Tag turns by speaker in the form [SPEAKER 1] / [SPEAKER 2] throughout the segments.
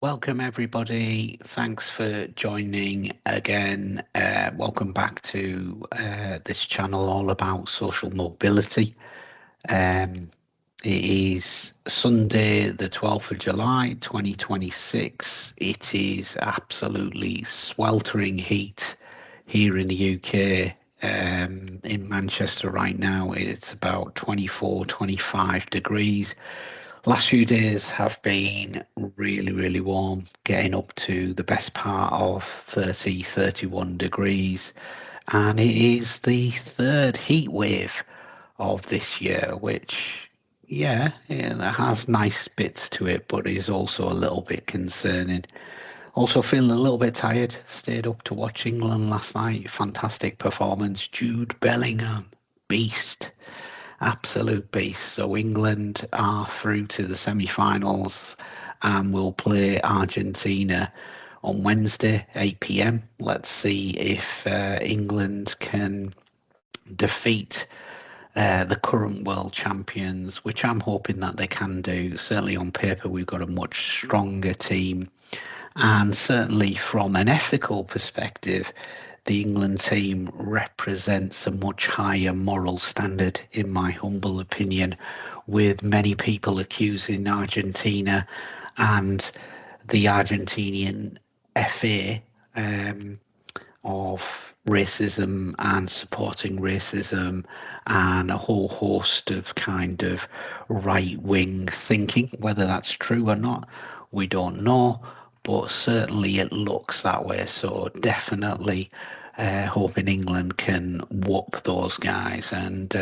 [SPEAKER 1] Welcome, everybody. Thanks for joining again. Welcome back to this channel all about social mobility. It is Sunday, the 12th of July, 2026. It is absolutely sweltering heat here in the UK. In Manchester right now, it's about 24, 25 degrees. Last few days have been really warm, getting up to the best part of 30, 31 degrees. And it is the third heat wave of this year, which, yeah, that has nice bits to it, but is also a little bit concerning. Also feeling a little bit tired. Stayed up to watch England last night. Fantastic performance. Jude Bellingham, beast. Absolute beast. So England are through to the semi-finals and will play Argentina on Wednesday, 8 p.m. Let's see if England can defeat the current world champions, which I'm hoping that they can do. Certainly on paper, we've got a much stronger team. And certainly from an ethical perspective, the England team represents a much higher moral standard, in my humble opinion, with many people accusing Argentina and the Argentinian FA of racism and supporting racism and a whole host of kind of right-wing thinking. Whether that's true or not, we don't know, but certainly it looks that way. So definitely hoping England can whoop those guys, and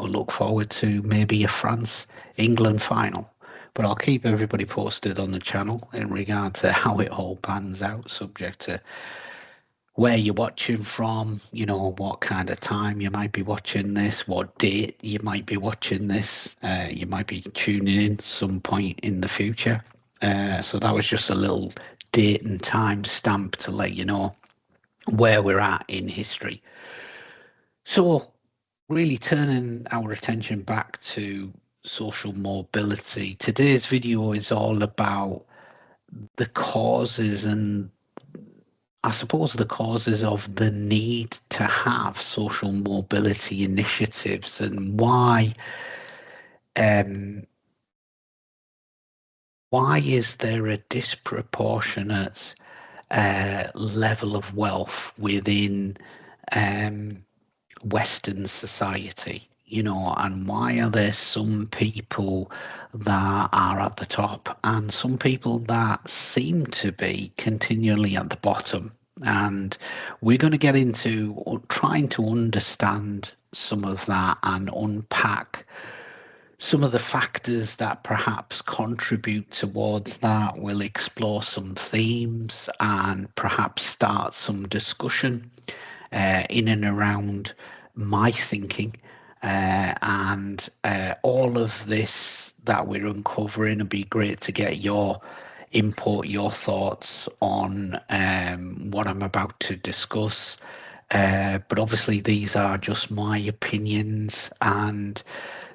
[SPEAKER 1] look forward to maybe a France-England final. But I'll keep everybody posted on the channel in regard to how it all pans out, subject to where you're watching from, what kind of time you might be watching this, what date you might be watching this. You might be tuning in some point in the future. So that was just a little date and time stamp to let you know where we're at in history. So really turning our attention back to social mobility, today's video is all about the causes and I suppose the causes of the need to have social mobility initiatives and um, why is there a disproportionate level of wealth within Western society, and why are there some people that are at the top and some people that seem to be continually at the bottom? And we're going to get into trying to understand some of that and unpack some of the factors that perhaps contribute towards that. We'll explore some themes and perhaps start some discussion in and around my thinking, and all of this that we're uncovering. It'd be great to get your input, your thoughts on what I'm about to discuss. But obviously, these are just my opinions, and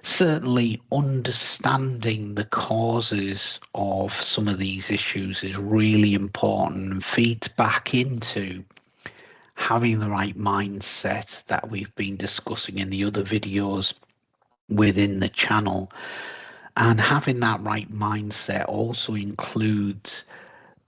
[SPEAKER 1] certainly understanding the causes of some of these issues is really important and feeds back into having the right mindset that we've been discussing in the other videos within the channel. And having that right mindset also includes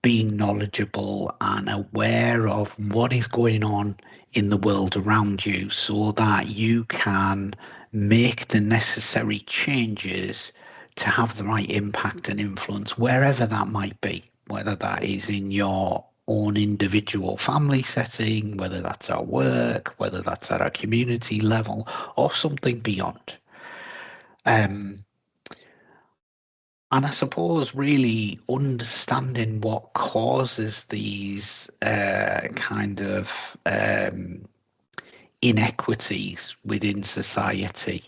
[SPEAKER 1] being knowledgeable and aware of what is going on in the world around you so that you can make the necessary changes to have the right impact and influence wherever that might be, whether that is in your own individual family setting, whether that's at work, whether that's at a community level, or something beyond. And I suppose really understanding what causes these kind of inequities within society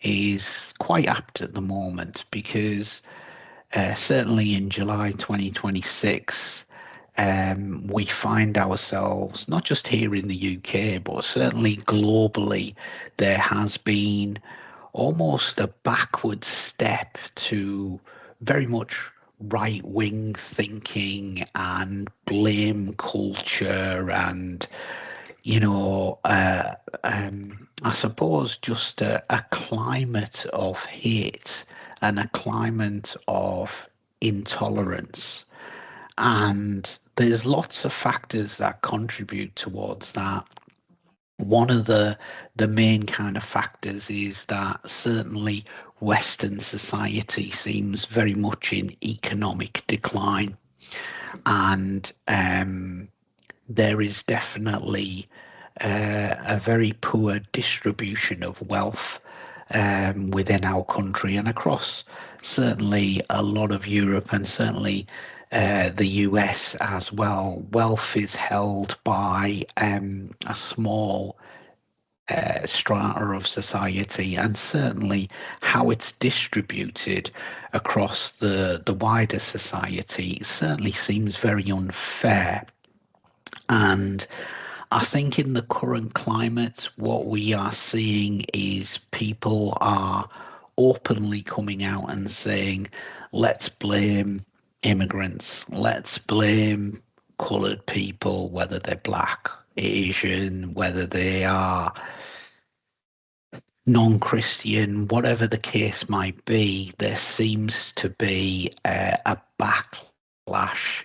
[SPEAKER 1] is quite apt at the moment, because certainly in July 2026, we find ourselves, not just here in the UK, but certainly globally, there has been almost a backward step to very much right wing thinking and blame culture and I suppose just a climate of hate and a climate of intolerance. And there's lots of factors that contribute towards that. One of the main kind of factors is that certainly Western society seems very much in economic decline, and there is definitely a very poor distribution of wealth within our country and across certainly a lot of Europe and certainly the US as well. Wealth is held by a small strata of society, and certainly how it's distributed across the wider society certainly seems very unfair. And I think in the current climate, what we are seeing is people are openly coming out and saying, let's blame immigrants, let's blame coloured people, whether they're black, Asian, whether they are non-Christian, whatever the case might be. There seems to be a backlash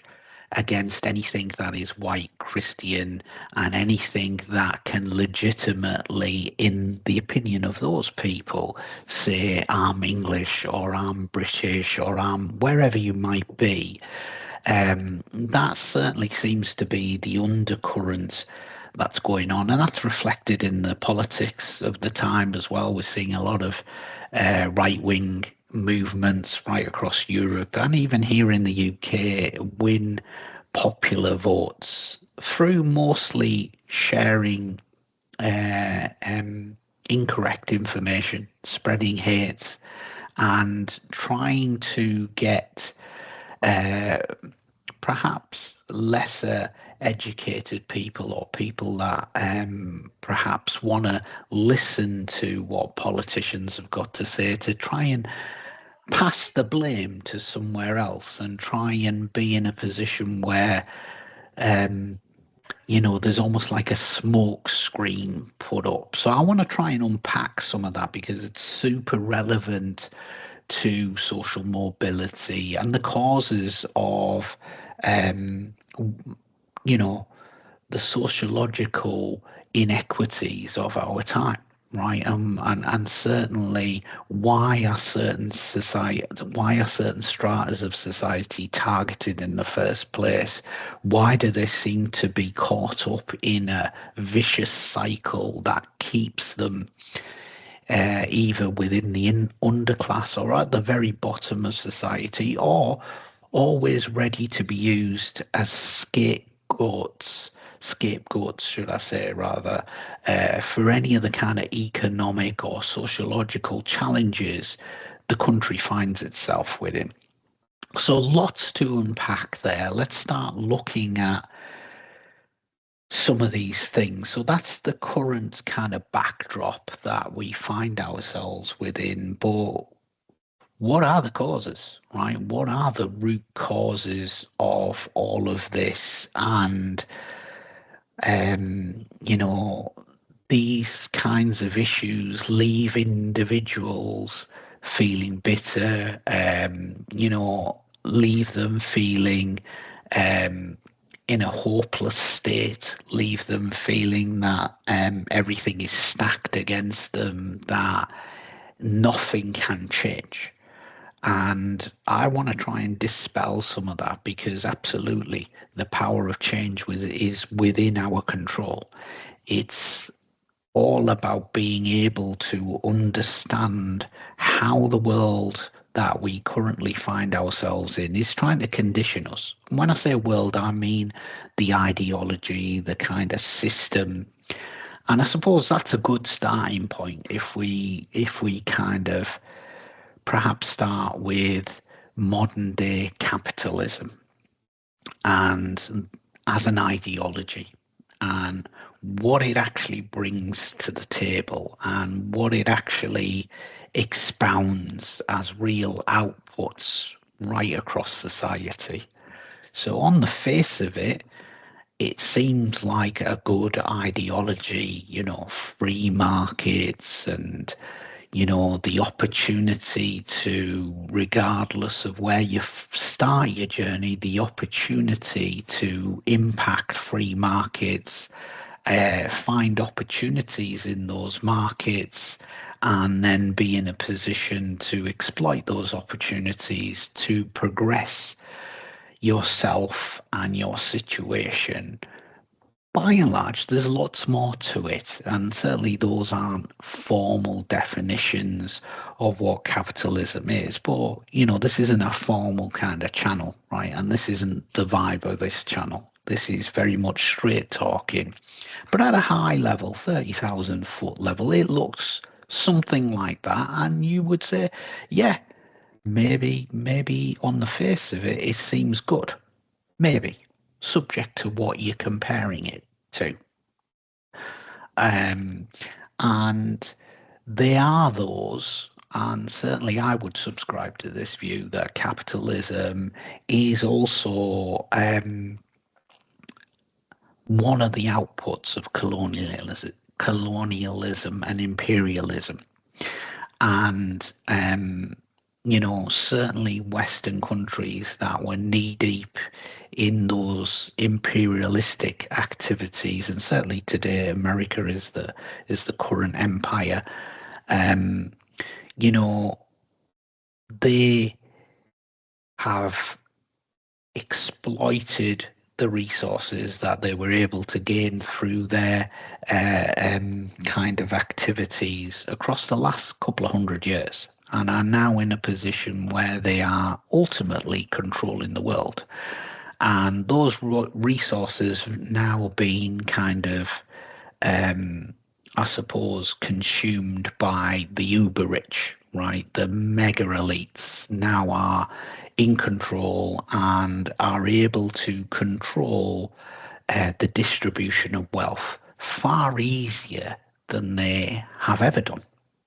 [SPEAKER 1] against anything that is white Christian and anything that can legitimately, in the opinion of those people, say I'm English or I'm British or I'm wherever you might be. That certainly seems to be the undercurrent that's going on, and that's reflected in the politics of the time as well. We're seeing a lot of right-wing movements right across Europe and even here in the UK win popular votes through mostly sharing incorrect information, spreading hate, and trying to get perhaps lesser educated people or people that perhaps want to listen to what politicians have got to say to try and pass the blame to somewhere else and try and be in a position where there's almost like a smoke screen put up. So I want to try and unpack some of that because it's super relevant to social mobility and the causes of, um, you know, the sociological inequities of our time, right? And certainly why are certain stratas of society targeted in the first place? Why do they seem to be caught up in a vicious cycle that keeps them either within the underclass or at the very bottom of society, or always ready to be used as scapegoats, should I say, rather, for any of the kind of economic or sociological challenges the country finds itself within. So lots to unpack there. Let's start looking at some of these things. So that's the current kind of backdrop that we find ourselves within. But what are the causes, right? What are the root causes of all of this? And, you know, these kinds of issues leave individuals feeling bitter, leave them feeling um, in a hopeless state, leave them feeling that everything is stacked against them, that nothing can change. And I want to try and dispel some of that because absolutely the power of change is within our control. It's all about being able to understand how the world that we currently find ourselves in is trying to condition us. When I say world, I mean the ideology, the kind of system. And I suppose that's a good starting point if we kind of perhaps start with modern day capitalism and as an ideology and what it actually brings to the table and what it actually expounds as real outputs right across society. So on the face of it, it seems like a good ideology, free markets and, the opportunity to, regardless of where you start your journey, the opportunity to impact free markets, find opportunities in those markets, and then be in a position to exploit those opportunities to progress yourself and your situation. By and large, there's lots more to it, and certainly those aren't formal definitions of what capitalism is. But, this isn't a formal kind of channel, right? And this isn't the vibe of this channel. This is very much straight talking. But at a high level, 30,000 foot level, it looks something like that. And you would say, yeah, maybe on the face of it, it seems good. Maybe, subject to what you're comparing it to. Um, and they are those, and certainly I would subscribe to this view that capitalism is also one of the outputs of colonialism and imperialism. And certainly Western countries that were knee deep in those imperialistic activities, and certainly today America is the current empire. Um, you know, they have exploited the resources that they were able to gain through their kind of activities across the last couple of 100 years, and are now in a position where they are ultimately controlling the world. And those resources now being kind of, I suppose, consumed by the uber rich, right? The mega elites now are in control and are able to control the distribution of wealth far easier than they have ever done,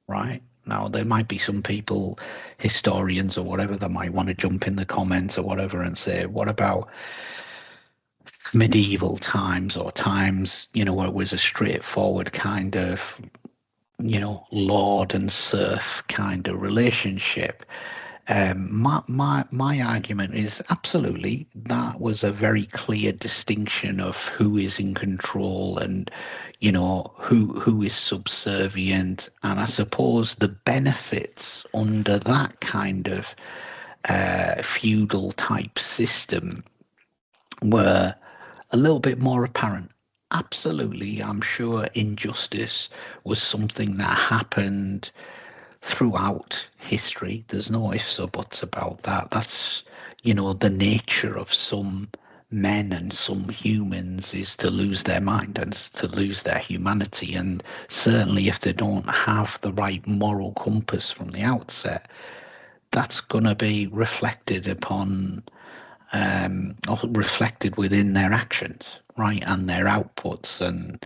[SPEAKER 1] right? Now, there might be some people, historians or whatever, that might want to jump in the comments or whatever and say, what about medieval times or times, where it was a straightforward kind of, lord and serf kind of relationship? My argument is absolutely that was a very clear distinction of who is in control and who is subservient, and I suppose the benefits under that kind of feudal type system were a little bit more apparent. Absolutely, I'm sure injustice was something that happened throughout history. There's no ifs or buts about that. That's, the nature of some men and some humans is to lose their mind and to lose their humanity. And certainly if they don't have the right moral compass from the outset, that's going to be reflected upon or reflected within their actions, right, and their outputs, and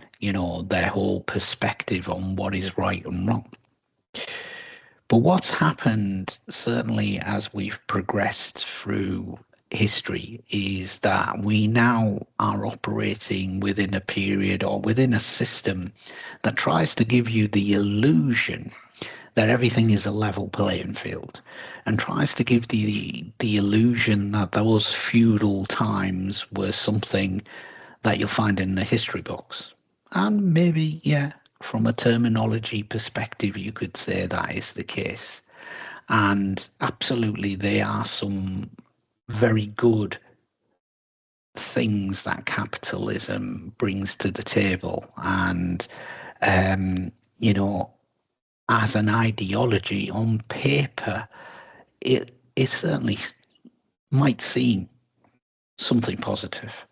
[SPEAKER 1] their whole perspective on what is right and wrong. But what's happened, certainly as we've progressed through history, is that we now are operating within a period or within a system that tries to give you the illusion that everything is a level playing field, and tries to give the illusion that those feudal times were something that you'll find in the history books. And maybe, yeah, from a terminology perspective, you could say that is the case. And absolutely, there are some very good things that capitalism brings to the table. And, um, you know, as an ideology on paper, it certainly might seem something positive.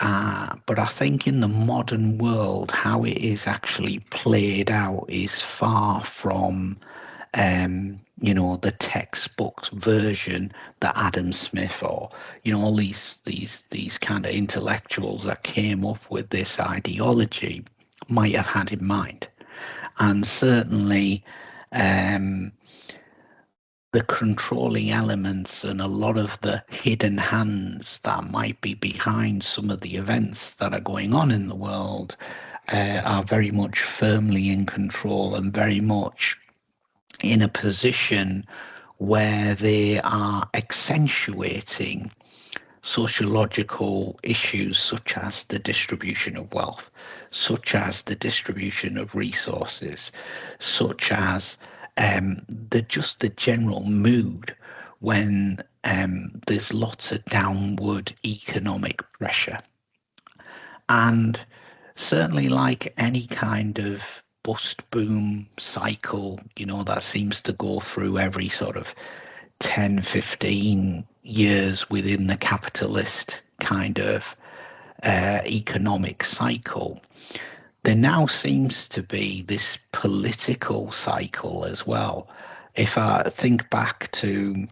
[SPEAKER 1] But I think in the modern world, how it is actually played out is far from, the textbook version that Adam Smith or, all these kind of intellectuals that came up with this ideology might have had in mind. And certainly, um, the controlling elements and a lot of the hidden hands that might be behind some of the events that are going on in the world are very much firmly in control and very much in a position where they are accentuating sociological issues such as the distribution of wealth, such as the distribution of resources, such as the general mood when there's lots of downward economic pressure. And certainly, like any kind of bust boom cycle, that seems to go through every sort of 10, 15 years within the capitalist kind of economic cycle, there now seems to be this political cycle as well. If I think back to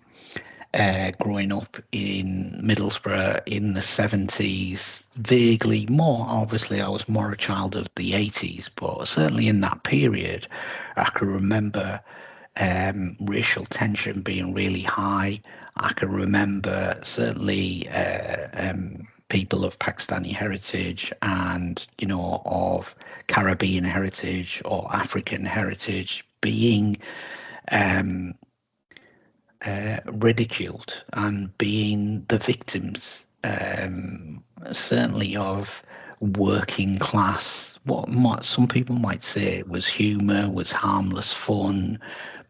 [SPEAKER 1] growing up in Middlesbrough in the 70s, vaguely more, obviously I was more a child of the 80s, but certainly in that period, I can remember racial tension being really high. I can remember certainly people of Pakistani heritage and, of Caribbean heritage or African heritage being ridiculed and being the victims, certainly of working class, some people might say was humour, was harmless fun,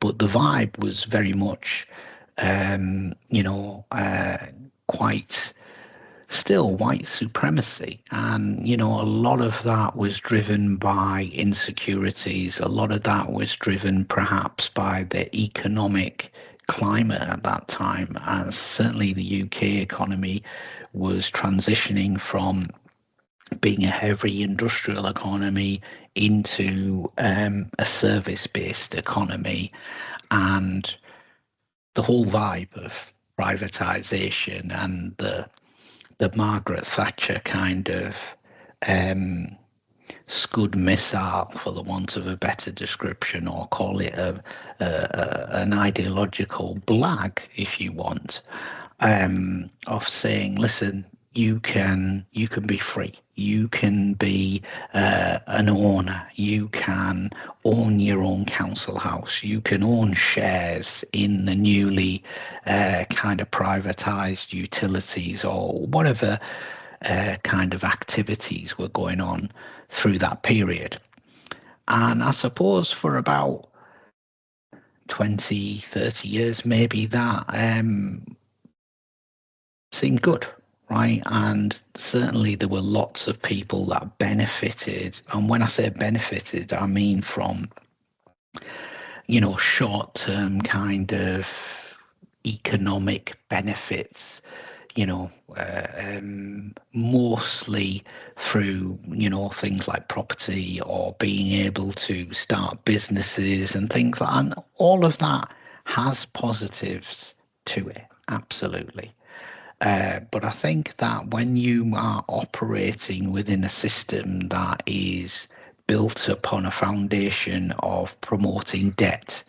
[SPEAKER 1] but the vibe was very much, quite still white supremacy. And, a lot of that was driven by insecurities. A lot of that was driven perhaps by the economic climate at that time, as certainly the UK economy was transitioning from being a heavy industrial economy into a service-based economy, and the whole vibe of privatization and the Margaret Thatcher kind of Scud missile, for the want of a better description, or call it an ideological blag, if you want, of saying, listen, you can be free, you can be an owner, you can own your own council house, you can own shares in the newly kind of privatized utilities or whatever kind of activities were going on through that period. And I suppose for about 20, 30 years, maybe that seemed good, right? And certainly there were lots of people that benefited. And when I say benefited, I mean from, short-term kind of economic benefits, mostly through, things like property or being able to start businesses and things like that. And all of that has positives to it, absolutely. But I think that when you are operating within a system that is built upon a foundation of promoting debt,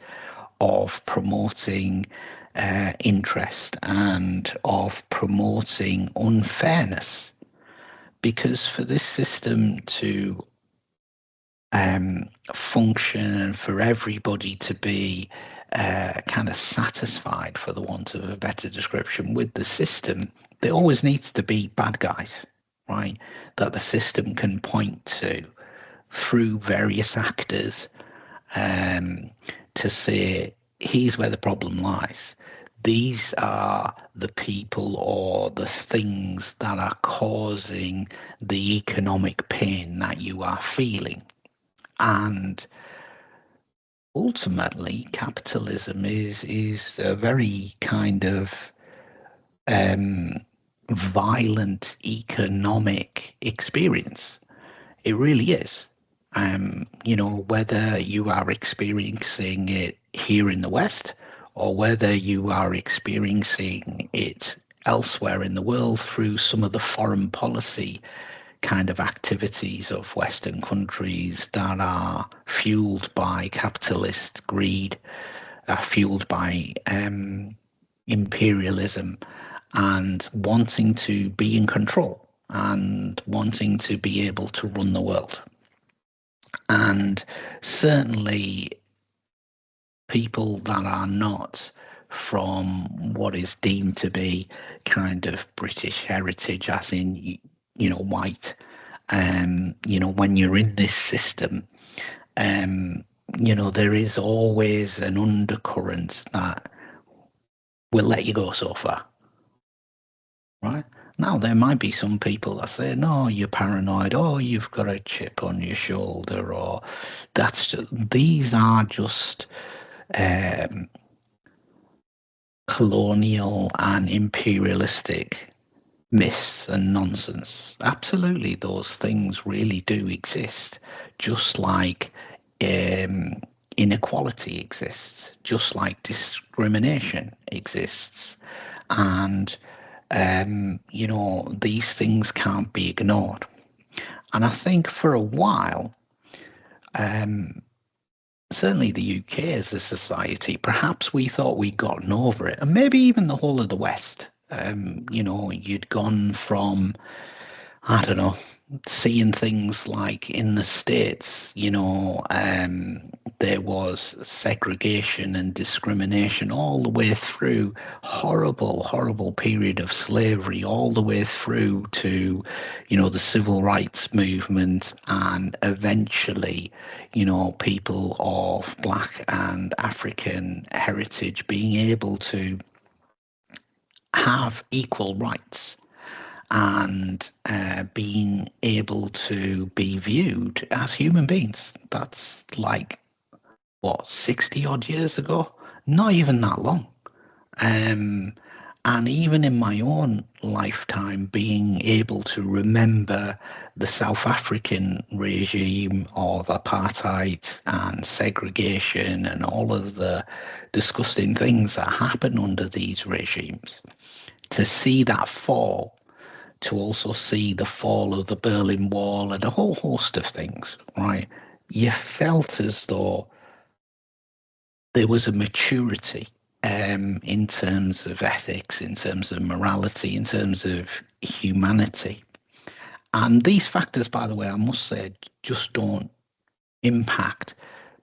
[SPEAKER 1] of promoting interest, and of promoting unfairness, because for this system to function and for everybody to be kind of satisfied, for the want of a better description, with the system, there always needs to be bad guys, right? That the system can point to through various actors to say, here's where the problem lies. These are the people or the things that are causing the economic pain that you are feeling. And ultimately, capitalism is a very kind of violent economic experience. It really is. Whether you are experiencing it here in the West or whether you are experiencing it elsewhere in the world through some of the foreign policy kind of activities of Western countries that are fueled by capitalist greed, fueled by imperialism and wanting to be in control and wanting to be able to run the world. And certainly people that are not from what is deemed to be kind of British heritage, as in, white, when you're in this system, um, there is always an undercurrent that will let you go so far, right? Now, there might be some people that say, no, you're paranoid, or you've got a chip on your shoulder, or these are just um, colonial and imperialistic myths and nonsense. Absolutely, those things really do exist, just like um, inequality exists, just like discrimination exists. And, these things can't be ignored. And I think for a while, certainly the UK as a society, perhaps we thought we'd gotten over it, and maybe even the whole of the West. You'd gone from, I don't know, seeing things like in the States, there was segregation and discrimination all the way through, horrible, horrible period of slavery, all the way through to, the civil rights movement, and eventually, people of Black and African heritage being able to have equal rights and being able to be viewed as human beings. That's like, what, 60 odd years ago? Not even that long. Um, and even in my own lifetime, being able to remember the South African regime of apartheid and segregation and all of the disgusting things that happen under these regimes, to see that fall, to also see the fall of the Berlin Wall and a whole host of things, right? You felt as though there was a maturity in terms of ethics, in terms of morality, in terms of humanity. And these factors, by the way, I must say, just don't impact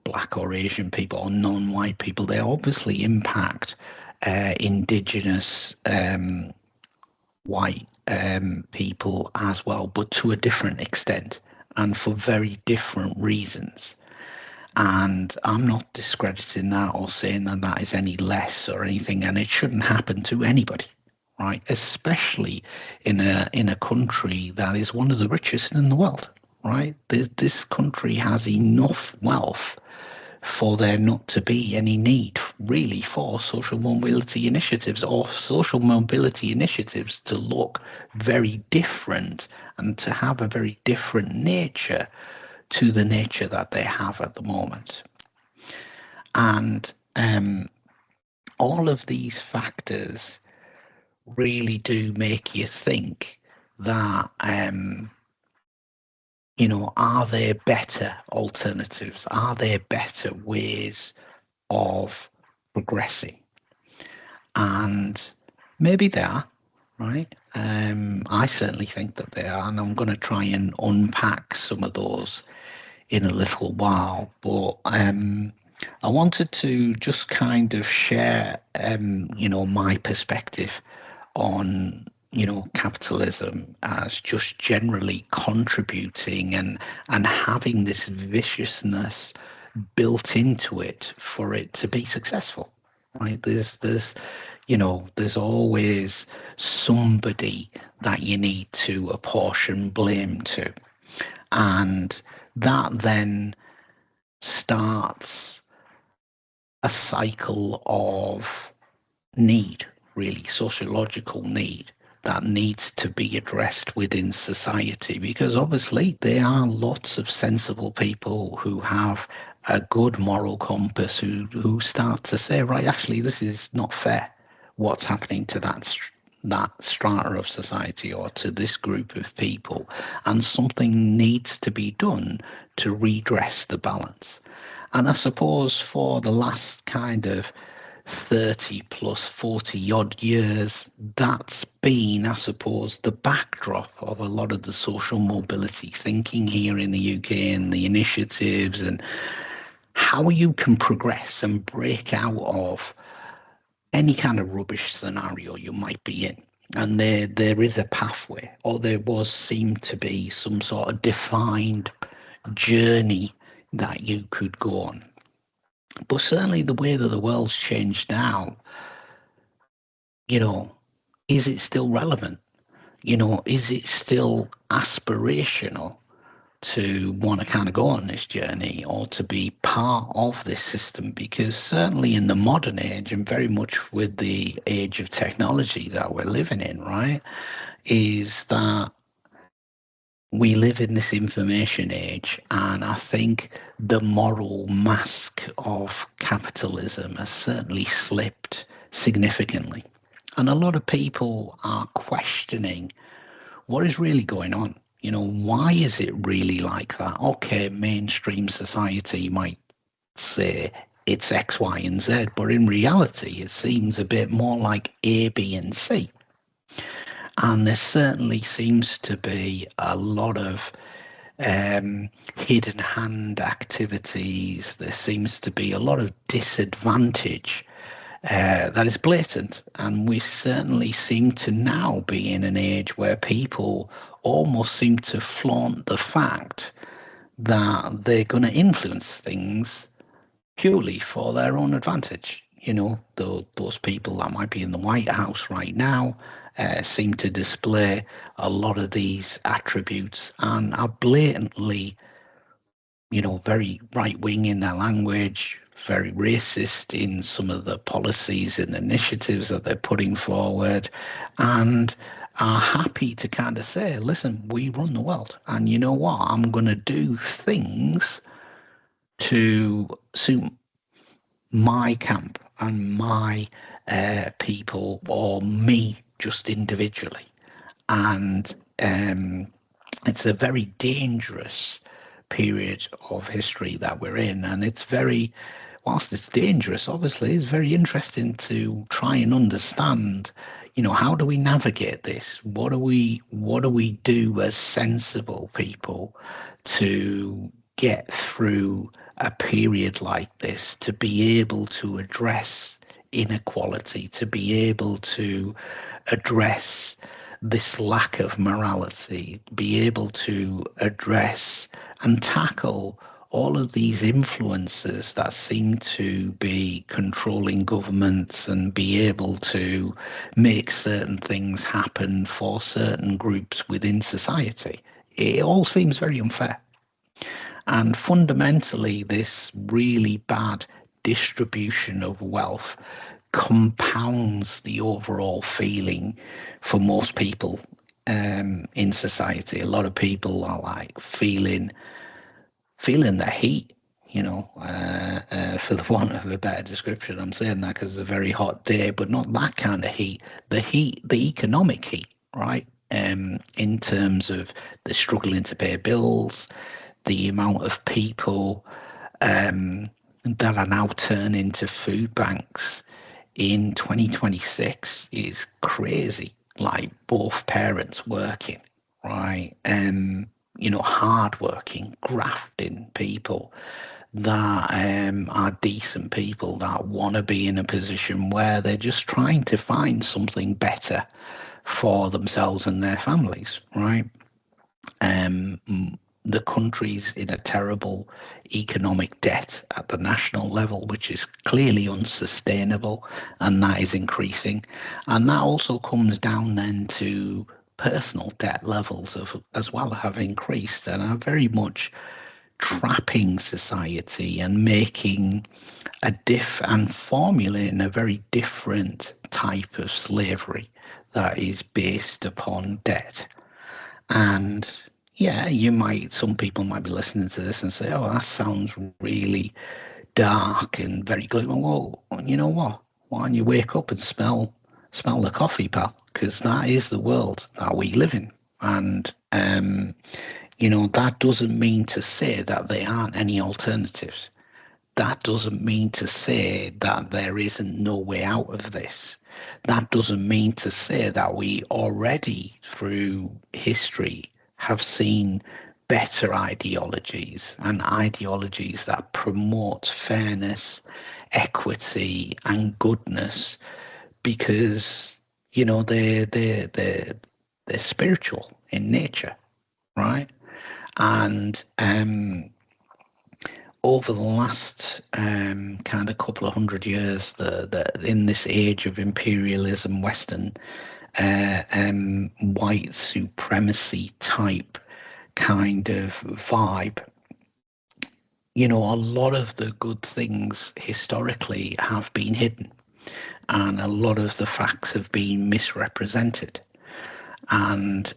[SPEAKER 1] Black or Asian people or non-white people. They obviously impact indigenous white people as well, but to a different extent and for very different reasons. And I'm not discrediting that or saying that that is any less or anything, and it shouldn't happen to anybody, right? Especially in a country that is one of the richest in the world, right? This country has enough wealth for there not to be any need really for social mobility initiatives, or social mobility initiatives to look very different and to have a very different nature to the nature that they have at the moment. And all of these factors really do make you think that, are there better alternatives? Are there better ways of progressing? And maybe they are, right? I certainly think that they are, and I'm going to try and unpack some of those in a little while. But I wanted to just kind of share, my perspective on, capitalism as just generally contributing and having this viciousness built into it for it to be successful, right? There's always somebody that you need to apportion blame to, and that then starts a cycle of need, really sociological need, that needs to be addressed within society, because obviously there are lots of sensible people who have a good moral compass who start to say, right, actually this is not fair what's happening to that strata of society or to this group of people, and something needs to be done to redress the balance. And I suppose for the last kind of 30 plus 40 odd years, that's been, I suppose, the backdrop of a lot of the social mobility thinking here in the UK and the initiatives and how you can progress and break out of any kind of rubbish scenario you might be in. And there is a pathway, or there was seemed to be some sort of defined journey that you could go on. But certainly the way that the world's changed now, you know, is it still relevant? Is it still aspirational to want to kind of go on this journey or to be part of this system? Because certainly in the modern age, and very much with the age of technology that we're living in, right, is that we live in this information age, and I think the moral mask of capitalism has certainly slipped significantly. And a lot of people are questioning what is really going on. Why is it really like that? Okay, mainstream society might say it's X, Y, and Z, but in reality, it seems a bit more like A, B, and C. And there certainly seems to be a lot of hidden hand activities. There seems to be a lot of disadvantage that is blatant. And we certainly seem to now be in an age where people almost seem to flaunt the fact that they're going to influence things purely for their own advantage. Those people that might be in the White House right now seem to display a lot of these attributes and are blatantly, very right wing in their language, very racist in some of the policies and initiatives that they're putting forward, and are happy to kind of say, listen, we run the world. And you know what? I'm going to do things to suit my camp and my people, or me just individually. And it's a very dangerous period of history that we're in. And whilst it's dangerous, obviously, it's very interesting to try and understand, how do we navigate this? What do we do as sensible people to get through a period like this, to be able to address inequality, to be able to address this lack of morality, be able to address and tackle all of these influences that seem to be controlling governments and be able to make certain things happen for certain groups within society. It all seems very unfair. And fundamentally, this really bad distribution of wealth compounds the overall feeling for most people in society. A lot of people are like feeling the heat, for the want of a better description. I'm saying that because it's a very hot day, but not that kind of heat. The economic heat, right? In terms of the struggling to pay bills, the amount of people that are now turning to food banks in 2026 is crazy. Like both parents working, right? Hardworking, grafting people that are decent people that want to be in a position where they're just trying to find something better for themselves and their families, right? Um, the country's in a terrible economic debt at the national level, which is clearly unsustainable, and that is increasing. And that also comes down then to personal debt levels as well have increased and are very much trapping society and making and formulating a very different type of slavery that is based upon debt. And yeah, some people might be listening to this and say, oh, that sounds really dark and very gloomy. Well, you know what? Why don't you wake up and smell the coffee, pal? Because that is the world that we live in. And, that doesn't mean to say that there aren't any alternatives. that doesn't mean to say that there isn't no way out of this. That doesn't mean to say that we already, through history, have seen better ideologies and ideologies that promote fairness, equity, and goodness because they're spiritual in nature, right? And over the last kind of couple of 100 years, the in this age of imperialism, Western white supremacy type kind of vibe, a lot of the good things historically have been hidden, and a lot of the facts have been misrepresented. And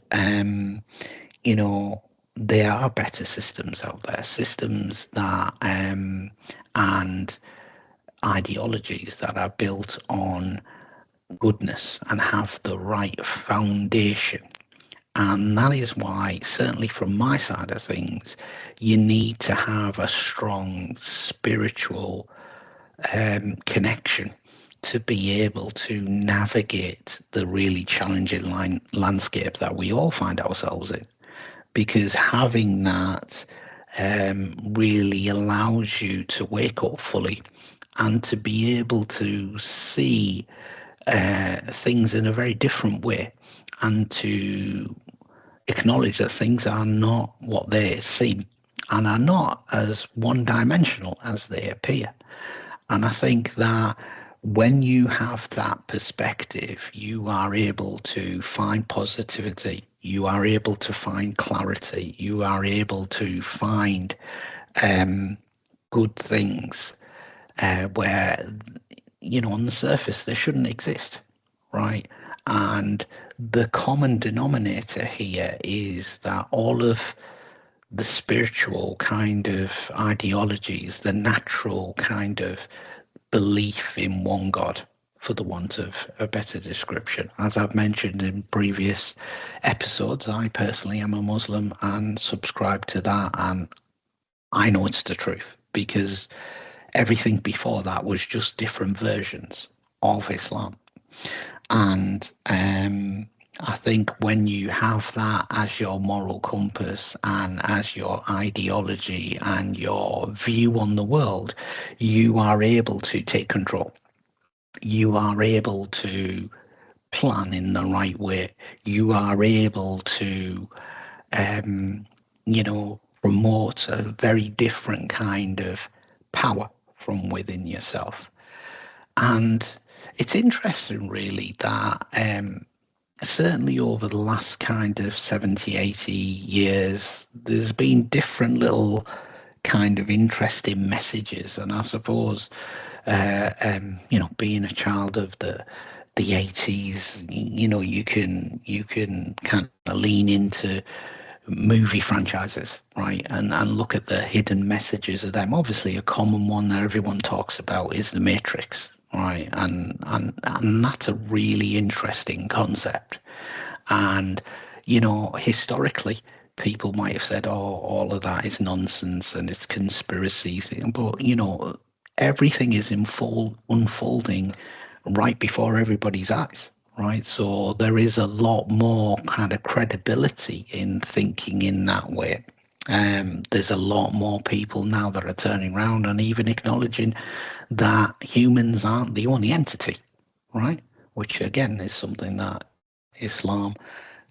[SPEAKER 1] there are better systems out there, systems that and ideologies that are built on goodness and have the right foundation. And that is why, certainly from my side of things, you need to have a strong spiritual connection to be able to navigate the really challenging landscape that we all find ourselves in. Because having that really allows you to wake up fully and to be able to see things in a very different way, and to acknowledge that things are not what they seem and are not as one-dimensional as they appear. And I think that when you have that perspective, you are able to find positivity, you are able to find clarity, you are able to find good things where, on the surface, they shouldn't exist, right? And the common denominator here is that all of the spiritual kind of ideologies, the natural kind of belief in one God, for the want of a better description. As I've mentioned in previous episodes, I personally am a Muslim and subscribe to that, and I know it's the truth because everything before that was just different versions of Islam. And I think when you have that as your moral compass and as your ideology and your view on the world, you are able to take control. You are able to plan in the right way. You are able to, promote a very different kind of power from within yourself. And it's interesting, really, that certainly over the last kind of 70, 80 years, there's been different little kind of interesting messages. And I suppose, being a child of the 80s, you can kind of lean into movie franchises, right? And look at the hidden messages of them. Obviously, a common one that everyone talks about is the Matrix, right? And that's a really interesting concept. And historically, people might have said, "Oh, all of that is nonsense and it's conspiracy thing," but everything is unfolding right before everybody's eyes, right? So there is a lot more kind of credibility in thinking in that way. There's a lot more people now that are turning around and even acknowledging that humans aren't the only entity, right? Which again is something that Islam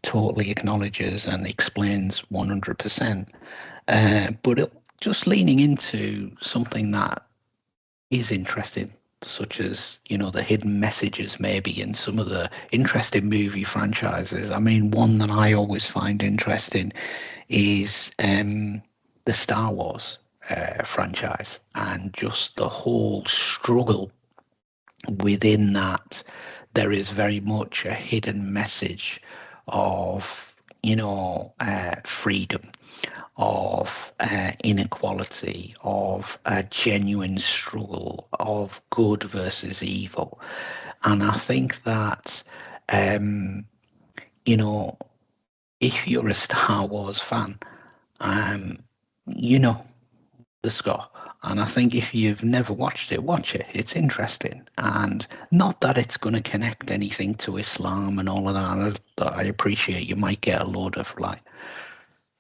[SPEAKER 1] totally acknowledges and explains 100%. But just leaning into something that is interesting, such as the hidden messages maybe in some of the interesting movie franchises. I mean, one that I always find interesting is the Star Wars franchise, and just the whole struggle within that. There is very much a hidden message of freedom, of inequality, of a genuine struggle of good versus evil. And I think that, you know, if you're a Star Wars fan, um, you know the score. And I think if you've never watched it, watch it. It's interesting. And not that it's going to connect anything to Islam and all of that. I appreciate you might get a load of like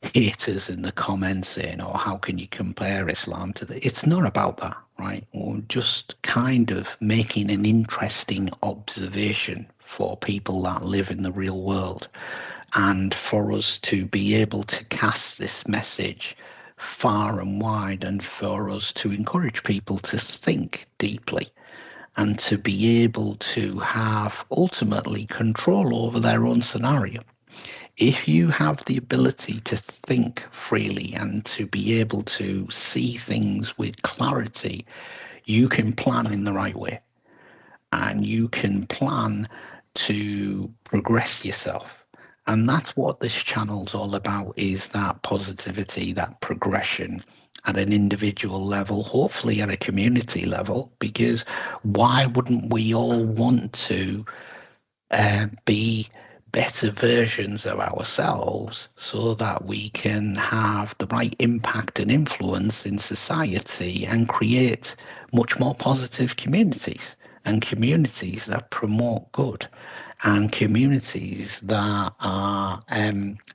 [SPEAKER 1] haters in the comments saying, "Oh, how can you compare Islam to the?" It's not about that, right? We're just kind of making an interesting observation for people that live in the real world, and for us to be able to cast this message far and wide, and for us to encourage people to think deeply and to be able to have ultimately control over their own scenario. If you have the ability to think freely and to be able to see things with clarity, you can plan in the right way, and you can plan to progress yourself. And that's what this channel's all about, is that positivity, that progression at an individual level, hopefully at a community level, because why wouldn't we all want to be better versions of ourselves so that we can have the right impact and influence in society and create much more positive communities, and communities that promote good, and communities that are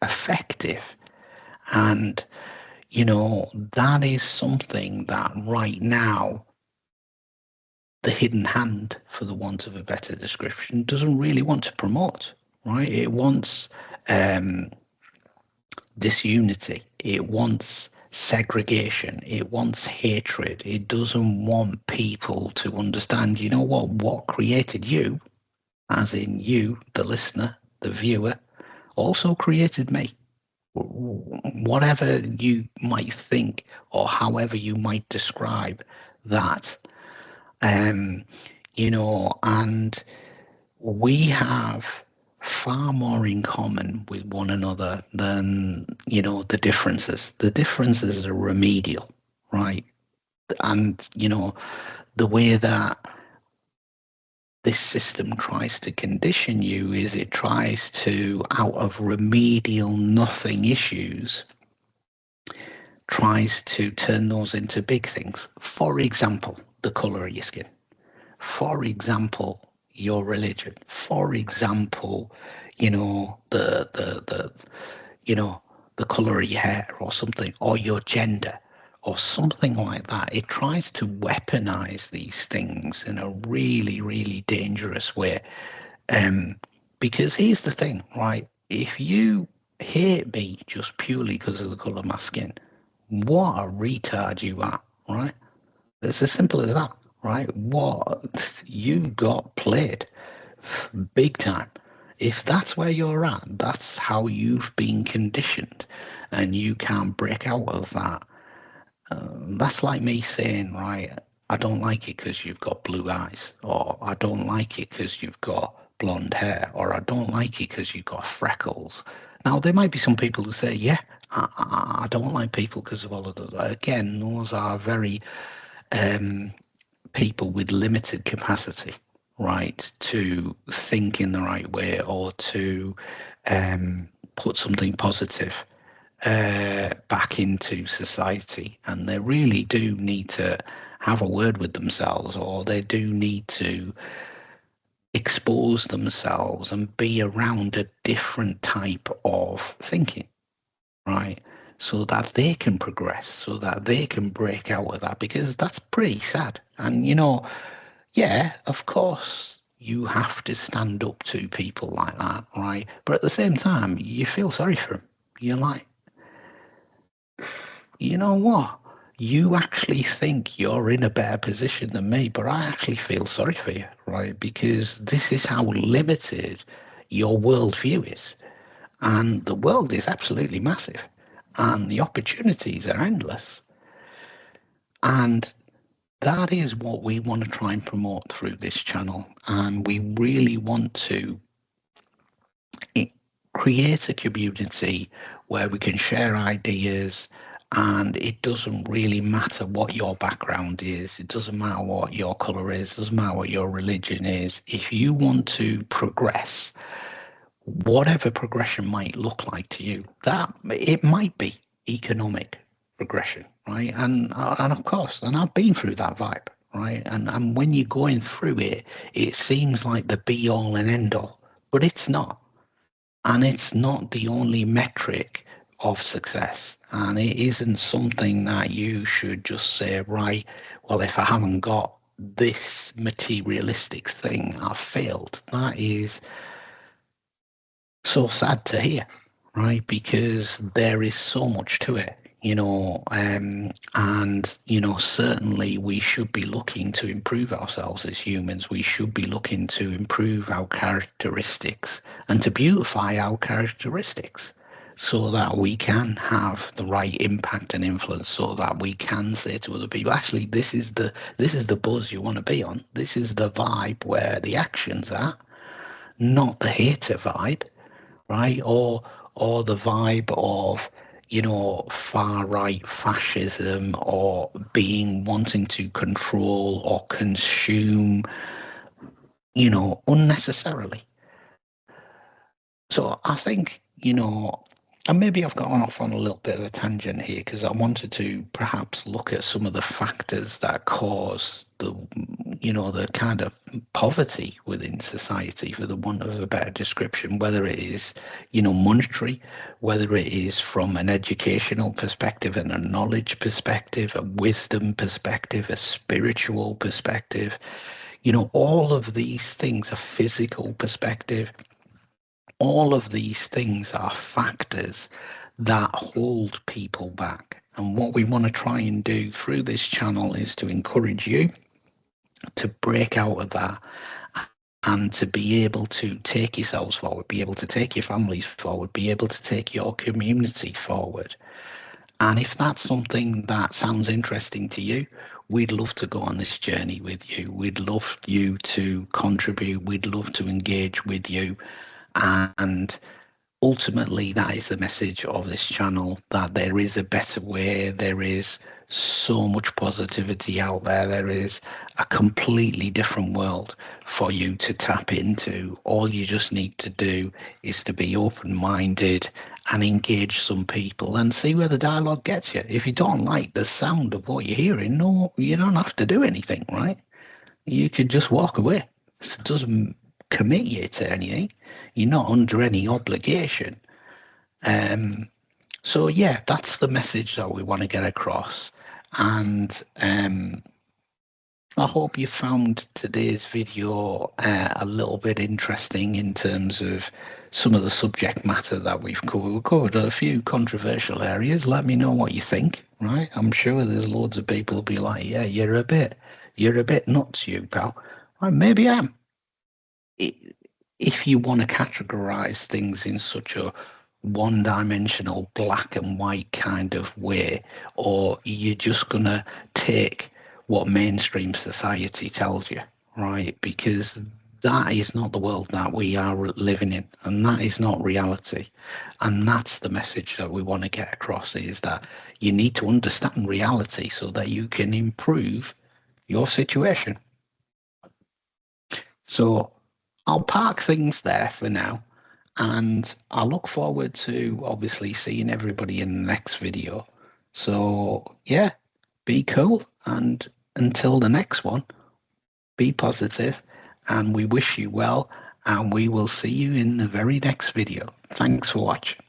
[SPEAKER 1] effective. And, that is something that right now the hidden hand, for the want of a better description, doesn't really want to promote, right? It wants um, disunity. It wants segregation. It wants hatred. It doesn't want people to understand, what created you, as in you, the listener, the viewer, also created me. Whatever you might think or however you might describe that, um, and we have far more in common with one another than, the differences. The differences are remedial, right? And, the way that this system tries to condition you is it tries to, out of remedial nothing issues, tries to turn those into big things. For example, the color of your skin. For example, your religion. For example, the you know the color of your hair or something, or your gender or something like that. It tries to weaponize these things in a really, really dangerous way. Um, because here's the thing, right? If you hate me just purely because of the color of my skin, what a retard you are, right? It's as simple as that, right? What you got played big time. If that's where you're at, that's how you've been conditioned, and you can't break out of that. That's like me saying, right, I don't like it because you've got blue eyes, or I don't like it because you've got blonde hair, or I don't like it because you've got freckles. Now, there might be some people who say, yeah, I don't like people because of all of those. Again, those are very um, people with limited capacity, right, to think in the right way, or to put something positive back into society. And they really do need to have a word with themselves, or they do need to expose themselves and be around a different type of thinking, right? So that they can progress, so that they can break out of that, because that's pretty sad. And, yeah, of course, you have to stand up to people like that, right? But at the same time, you feel sorry for them. You're like, you know what? You actually think you're in a better position than me, but I actually feel sorry for you, right? Because this is how limited your worldview is. And the world is absolutely massive, and the opportunities are endless. And that is what we want to try and promote through this channel. And we really want to create a community where we can share ideas, and it doesn't really matter what your background is. It doesn't matter what your color is. It doesn't matter what your religion is. If you want to progress, whatever progression might look like to you, that it might be economic, progression, right? And of course, and I've been through that vibe, right? And when you're going through it, it seems like the be all and end all, but it's not. And it's not the only metric of success. And it isn't something that you should just say, right, well, if I haven't got this materialistic thing, I've failed. That is so sad to hear, right? Because there is so much to it, and certainly we should be looking to improve ourselves as humans. We should be looking to improve our characteristics and to beautify our characteristics so that we can have the right impact and influence, so that we can say to other people, actually, this is the buzz you want to be on. This is the vibe where the action's at, not the hater vibe, right? Or the vibe of, far right fascism, or being wanting to control or consume, unnecessarily. So I think, and maybe I've gone off on a little bit of a tangent here because I wanted to perhaps look at some of the factors that cause the kind of poverty within society, for the want of a better description, whether it is, monetary, whether it is from an educational perspective and a knowledge perspective, a wisdom perspective, a spiritual perspective, all of these things, a physical perspective. All of these things are factors that hold people back. And what we want to try and do through this channel is to encourage you to break out of that and to be able to take yourselves forward, be able to take your families forward, be able to take your community forward. And if that's something that sounds interesting to you, we'd love to go on this journey with you. We'd love you to contribute. We'd love to engage with you. And ultimately, that is the message of this channel, that there is a better way. There is so much positivity out there. There is a completely different world for you to tap into. All you just need to do is to be open-minded and engage some people and see where the dialogue gets you. If you don't like the sound of what you're hearing, no, you don't have to do anything, right? You could just walk away. It doesn't commit you to anything. You're not under any obligation. Um, so yeah, that's the message that we want to get across. And I hope you found today's video a little bit interesting in terms of some of the subject matter that we've covered. We've covered a few controversial areas. Let me know what you think, right? I'm sure there's loads of people who'll be like, yeah, you're a bit nuts, you pal. Well, maybe I am. If you want to categorize things in such a one-dimensional black and white kind of way, or you're just gonna take what mainstream society tells you, right? Because that is not the world that we are living in, and that is not reality. And that's the message that we want to get across, is that you need to understand reality so that you can improve your situation. So I'll park things there for now, and I look forward to obviously seeing everybody in the next video. So yeah, be cool, and until the next one, be positive, and we wish you well, and we will see you in the very next video. Thanks for watching.